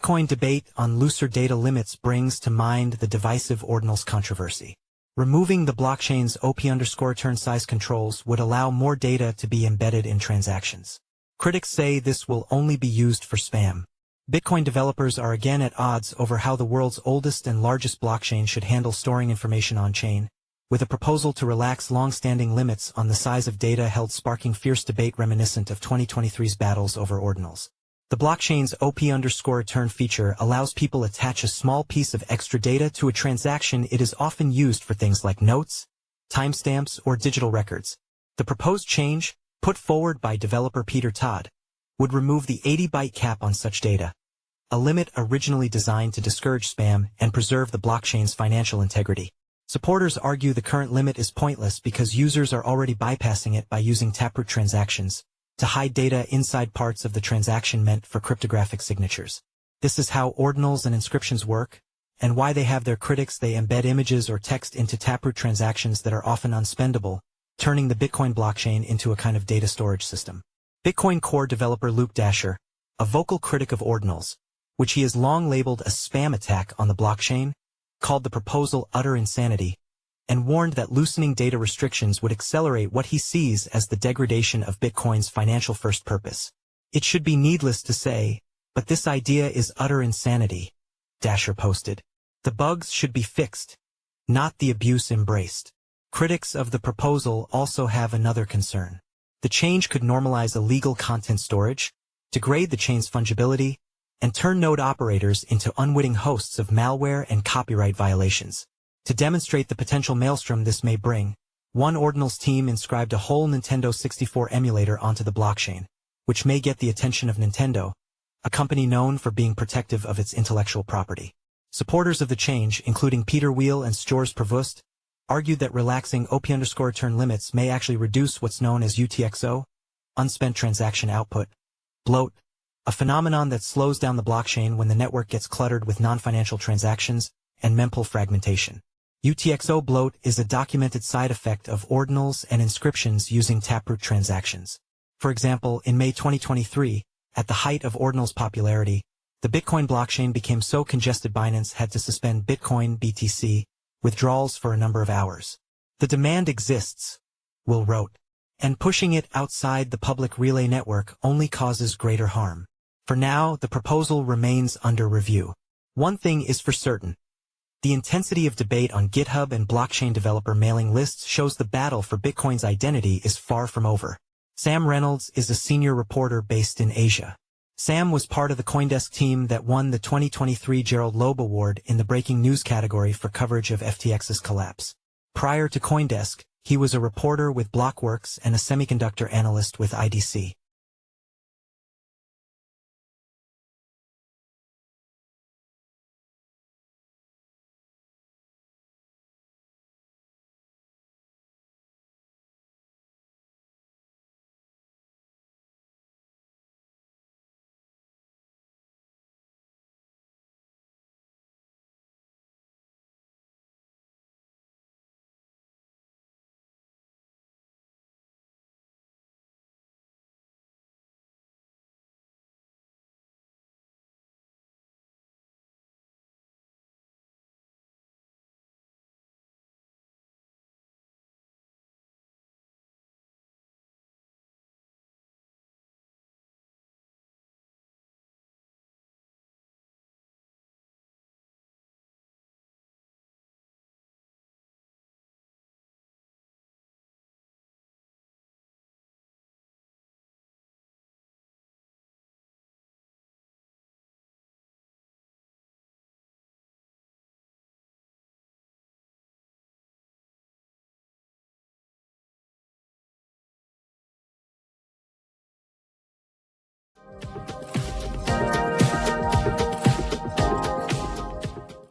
Bitcoin debate on looser data limits brings to mind the divisive ordinals controversy. Removing the blockchain's OP_turn size controls would allow more data to be embedded in transactions. Critics say this will only be used for spam. Bitcoin developers are again at odds over how the world's oldest and largest blockchain should handle storing information on-chain, with a proposal to relax long-standing limits on the size of data held sparking fierce debate reminiscent of 2023's battles over ordinals. The blockchain's OP_turn feature allows people attach a small piece of extra data to a transaction. It is often used for things like notes, timestamps, or digital records. The proposed change, put forward by developer Peter Todd, would remove the 80-byte cap on such data, a limit originally designed to discourage spam and preserve the blockchain's financial integrity. Supporters argue the current limit is pointless because users are already bypassing it by using Taproot transactions to hide data inside parts of the transaction meant for cryptographic signatures. This is how ordinals and inscriptions work, and why they have their critics. They embed images or text into Taproot transactions that are often unspendable, turning the Bitcoin blockchain into a kind of data storage system. Bitcoin Core developer Luke Dasher, a vocal critic of ordinals, which he has long labeled a spam attack on the blockchain, called the proposal utter insanity, and warned that loosening data restrictions would accelerate what he sees as the degradation of Bitcoin's financial first purpose. It should be needless to say, but this idea is utter insanity, Dasher posted. The bugs should be fixed, not the abuse embraced. Critics of the proposal also have another concern. The change could normalize illegal content storage, degrade the chain's fungibility, and turn node operators into unwitting hosts of malware and copyright violations. To demonstrate the potential maelstrom this may bring, one Ordinals team inscribed a whole Nintendo 64 emulator onto the blockchain, which may get the attention of Nintendo, a company known for being protective of its intellectual property. Supporters of the change, including Peter Wheel and Stjors Provost, argued that relaxing OP_turn limits may actually reduce what's known as UTXO, unspent transaction output, bloat, a phenomenon that slows down the blockchain when the network gets cluttered with non-financial transactions and mempool fragmentation. UTXO bloat is a documented side effect of ordinals and inscriptions using Taproot transactions. For example, in May 2023, at the height of ordinals' popularity, the Bitcoin blockchain became so congested Binance had to suspend Bitcoin BTC withdrawals for a number of hours. The demand exists, Will wrote, and pushing it outside the public relay network only causes greater harm. For now, the proposal remains under review. One thing is for certain. The intensity of debate on GitHub and blockchain developer mailing lists shows the battle for Bitcoin's identity is far from over. Sam Reynolds is a senior reporter based in Asia. Sam was part of the CoinDesk team that won the 2023 Gerald Loeb Award in the breaking news category for coverage of FTX's collapse. Prior to CoinDesk, he was a reporter with Blockworks and a semiconductor analyst with IDC.